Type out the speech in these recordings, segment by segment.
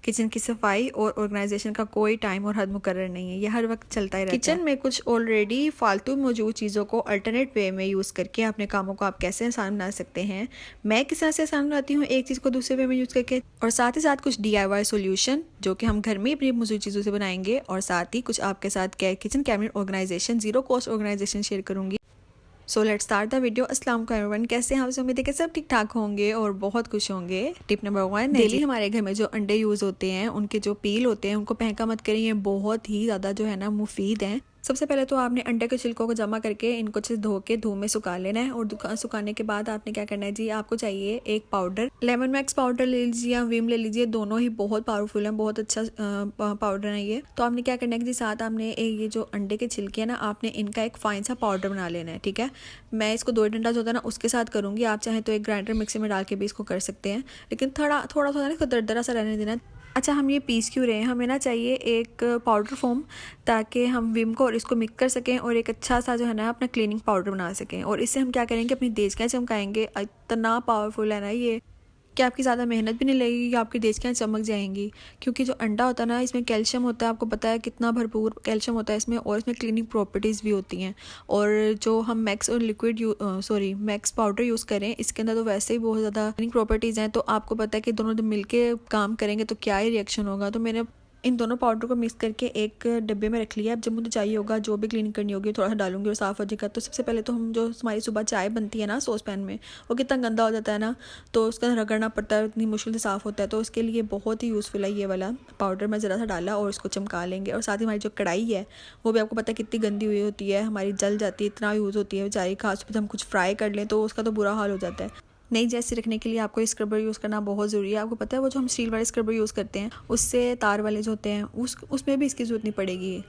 Kitchen की सफाई और ऑर्गेनाइजेशन का कोई टाइम और हद मुकर्रर नहीं है, ये हर वक्त चलता ही रहता है। किचन में कुछ ऑलरेडी फालतू मौजूद चीज़ों को अल्टरनेट वे में यूज़ करके अपने कामों को आप कैसे आसान बना सकते हैं, मैं किस तरह से आसान बनाती हूँ एक चीज़ को दूसरे वे में यूज़ करके, और साथ ही साथ कुछ DIY सॉल्यूशन जो कि हम घर में ही अपनी मौजूद चीज़ों से बनाएंगे, और साथ ही कुछ आपके साथ kitchen cabinet organisation, zero cost organisation share करूँगी। So let's start the video. अस्सलाम वालेकुम एवरीवन, कैसे हैं आप? उम्मीद है कि सब ठीक ठाक होंगे और बहुत खुश होंगे। टिप नंबर 1, डेली हमारे घर में जो अंडे यूज़ होते हैं उनके जो पील होते हैं उनको फेंका मत करें, ये बहुत ही ज़्यादा जो है ना मुफीद हैं। सबसे पहले तो आपने अंडे के छिलकों को जमा करके इनको अच्छे से धो के धूप में सुखा लेना है, और सुखाने के बाद आपने क्या करना है जी, आपको चाहिए एक पाउडर, लेमन मैक्स पाउडर ले लीजिए या विम ले लीजिए, दोनों ही बहुत पावरफुल हैं, बहुत अच्छा पाउडर है ये। तो आपने क्या करना है जी, साथ आपने ये जो अंडे के छिलके हैं ना, आपने इनका एक फाइन सा पाउडर बना लेना है, ठीक है। मैं इसको 2 डंडा जो होता है ना उसके साथ करूँगी, आप चाहें तो एक ग्राइंडर मिक्सर में डाल के भी इसको कर सकते हैं, लेकिन थोड़ा थोड़ा सा इसको दरदरा सा रहने देना। अच्छा, हम ये पीस क्यों रहे हैं, हमें ना चाहिए एक पाउडर फॉर्म, ताकि हम विम को और इसको मिक्स कर सकें और एक अच्छा सा जो है ना अपना क्लीनिंग पाउडर बना सकें। और इससे हम क्या करेंगे, अपनी देजकियाँ चमकाएंगे। इतना पावरफुल है ना ये कि आपकी ज़्यादा मेहनत भी नहीं लगेगी, आपकी देजकियाँ चमक जाएंगी। क्योंकि जो अंडा होता है ना, इसमें कैल्शियम होता है, आपको पता है कितना भरपूर कैल्शियम होता है इसमें, और इसमें क्लीनिंग प्रॉपर्टीज़ भी होती हैं। और जो हम मैक्स और मैक्स पाउडर यूज़ करें, इसके अंदर तो वैसे ही बहुत ज़्यादा क्लीनिंग प्रॉपर्टीज़ हैं। तो आपको पता है कि दोनों जब मिलके काम करेंगे तो क्या ही रिएक्शन होगा। तो मैंने इन दोनों पाउडर को मिक्स करके एक डब्बे में रख लिया। अब जब मुझे चाहिए होगा, जो भी क्लीनिंग करनी होगी थोड़ा सा डालूंगी और साफ़ हो जाएगा। तो सबसे पहले तो हम जो हमारी सुबह चाय बनती है ना सॉस पैन में, वो कितना गंदा हो जाता है ना, तो उसका रगड़ना पड़ता है, इतनी मुश्किल से साफ़ होता है। तो उसके लिए बहुत ही यूज़फुल है ये वाला पाउडर। मैं ज़रा सा डाला और उसको चमका लेंगे। और साथ ही हमारी जो कढ़ाई है वो भी आपको पता है कितनी गंदी हुई होती है, हमारी जल जाती है, इतना यूज़ होती है बेचारी, खास हम कुछ फ्राई कर लें तो उसका तो बुरा हाल हो जाता है। नई जैसी रखने के लिए आपको स्क्रबर यूज़ करना बहुत ज़रूरी है। आपको पता है वो जो हम स्टील वाले स्क्रबर यूज़ करते हैं, उससे तार वाले जो होते हैं उसमें भी इसकी ज़रूरत नहीं पड़ेगी।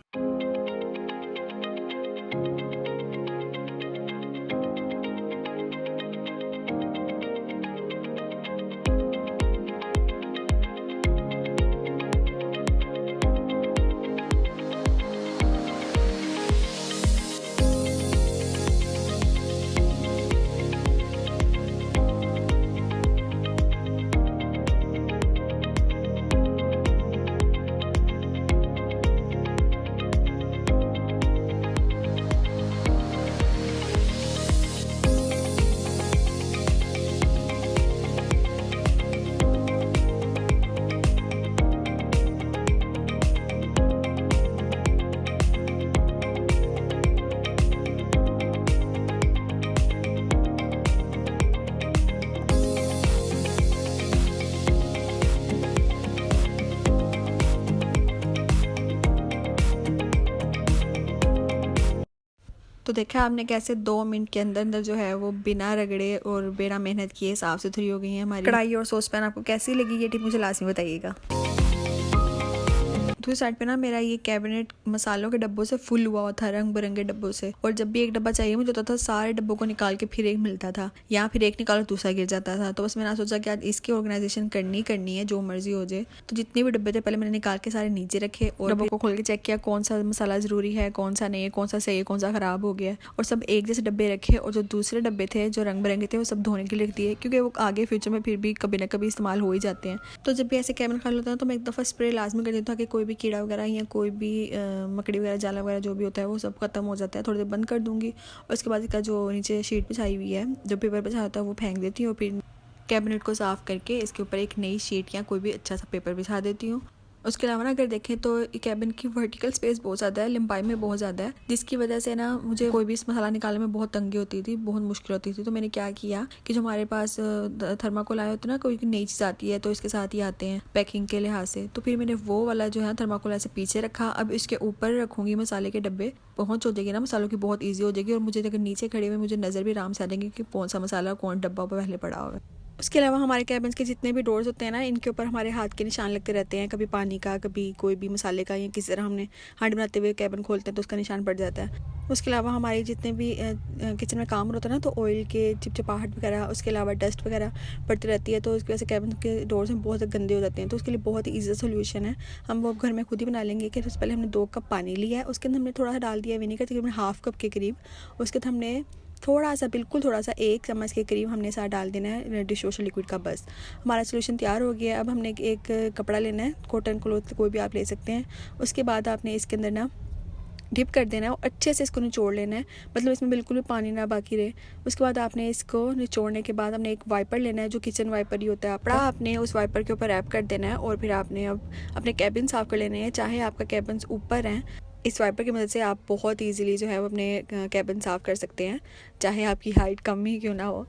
तो देखा आपने कैसे 2 मिनट के अंदर अंदर जो है वो बिना रगड़े और बिना मेहनत किए साफ़ सुथरी हो गई है हमारी कढ़ाई और सॉस पैन। आपको कैसी लगी ये टिप मुझे लाजमी बताइएगा। दूसरी साइड पे ना मेरा ये कैबिनेट मसालों के डब्बों से फुल हुआ था, रंग बिरंगे डब्बों से, और जब भी एक डब्बा चाहिए मुझे होता था सारे डब्बों को निकाल के फिर एक मिलता था, या फिर एक निकालो दूसरा गिर जाता था। तो बस मैंने सोचा कि आज इसकी ऑर्गेनाइजेशन करनी है, जो मर्जी हो जाए। तो जितने भी डब्बे थे पहले मैंने निकाल के सारे नीचे रखे और डब्बों को खोल के चेक किया कौन सा मसाला जरूरी है, कौन सा नहीं है, कौन सा सही है, कौन सा खराब हो गया, और सब एक जैसे डब्बे रखे। और जो दूसरे डब्बे थे जो रंग बिरंगे थे वो सब धोने के लिए रख दिए, क्योंकि वो आगे फ्यूचर में फिर भी कभी ना कभी इस्तेमाल हो ही जाते हैं। तो जब भी ऐसे कैबिनेट खाली होता है तो मैं एक दफ़ा स्प्रे लाजमी कर देता हूँ कि कोई भी कीड़ा वगैरह या कोई भी मकड़ी वगैरह, जाला वगैरह जो भी होता है वो सब खत्म हो जाता है। थोड़ी देर बंद कर दूंगी और उसके बाद इसका जो नीचे शीट बिछाई हुई है, जो पेपर बिछाया होता है, वो फेंक देती हूँ। फिर कैबिनेट को साफ़ करके इसके ऊपर एक नई शीट या कोई भी अच्छा सा पेपर बिछा देती हूँ। उसके अलावा ना अगर देखें तो कैबिन की वर्टिकल स्पेस बहुत ज़्यादा है, लंबाई में बहुत ज़्यादा है, जिसकी वजह से ना मुझे कोई भी इस मसाला निकालने में बहुत तंगी होती थी, बहुत मुश्किल होती थी। तो मैंने क्या किया कि जो हमारे पास थर्माकोल आए होते हैं ना, कोई नई चीज़ आती है तो इसके साथ ही आते हैं पैकिंग के लिहाज से, तो फिर मैंने वो वाला जो है थर्माकोल ऐसे पीछे रखा। अब इसके ऊपर रखूँगी मसाले के डब्बे, पहुँच हो जाएगी ना मसालों की, बहुत ईजी हो जाएगी। और मुझे अगर नीचे खड़े हुए मुझे नज़र भी आराम से आ जाएंगे कि कौन सा मसाला कौन डब्बा पहले पड़ा हुआ है। उसके अलावा हमारे कैबिन के जितने भी डोर्स होते हैं ना, इनके ऊपर हमारे हाथ के निशान लगते रहते हैं, कभी पानी का, कभी कोई भी मसाले का, या किसी तरह हमने हांडी बनाते हुए कैबिन खोलते हैं तो उसका निशान पड़ जाता है। उसके अलावा हमारे जितने भी किचन में काम होता है ना, तो ऑयल के चिपचिपाहट वगैरह, उसके अलावा डस्ट वगैरह पड़ती रहती है, तो उसकी वजह से कैबिन के डोर्स में बहुत गंदे हो जाते हैं। तो उसके लिए बहुत ही ईजी सोल्यूशन है, हम वो घर में खुद ही बना लेंगे। कि सबसे पहले हमने 2 कप पानी लिया है, उसके अंदर हमने थोड़ा सा डाल दिया विनेगर, तकरीबन ½ कप के करीब। उसके बाद हमने थोड़ा सा, बिल्कुल थोड़ा सा, 1 चम्मच के करीब हमने साथ डाल देना है डिश वॉशर लिक्विड का। बस हमारा सोल्यूशन तैयार हो गया है। अब हमने एक कपड़ा लेना है, कॉटन क्लॉथ कोई भी आप ले सकते हैं। उसके बाद आपने इसके अंदर ना डिप कर देना है और अच्छे से इसको निचोड़ लेना है, मतलब इसमें बिल्कुल भी पानी ना बाकी रहे। उसके बाद आपने इसको निचोड़ने के बाद हमने एक वाइपर लेना है, जो किचन वाइपर ही होता है आपका। आपने उस वाइपर के ऊपर रैप कर देना है और फिर आपने अब अपने कैबिन साफ़ कर लेने हैं। चाहे आपका कैबिन ऊपर है, इस वाइपर की मदद से आप बहुत ईजीली जो है वो अपने कैबिन साफ़ कर सकते हैं, चाहे आपकी हाइट कम ही क्यों ना हो।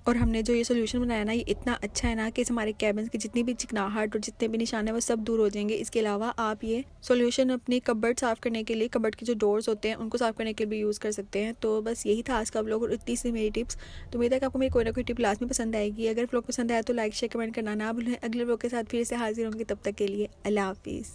और हमने जो ये सोल्यूशन बनाया ना, ये इतना अच्छा है ना कि हमारे कैबिन की जितनी भी चिकनाहट और जितने भी निशान है वो सब दूर हो जाएंगे। इसके अलावा आप ये सोल्यूशन अपनी कबर्ड साफ़ करने के लिए, कबर्ड के जो डोर्स होते हैं उनको साफ़ करने के लिए भी यूज़ कर सकते हैं। तो बस यही था आज का व्लॉग और इतनी सी मेरी टिप्स। तो उम्मीद है कि आपको मेरी कोई ना कोई टिप लाजमी पसंद आएगी। अगर व्लॉग पसंद आया तो लाइक शेयर कमेंट करना ना भूलें। अगले व्लॉग के साथ फिर से हाजिर होंगे, तब तक के लिए अल्लाह हाफिज़।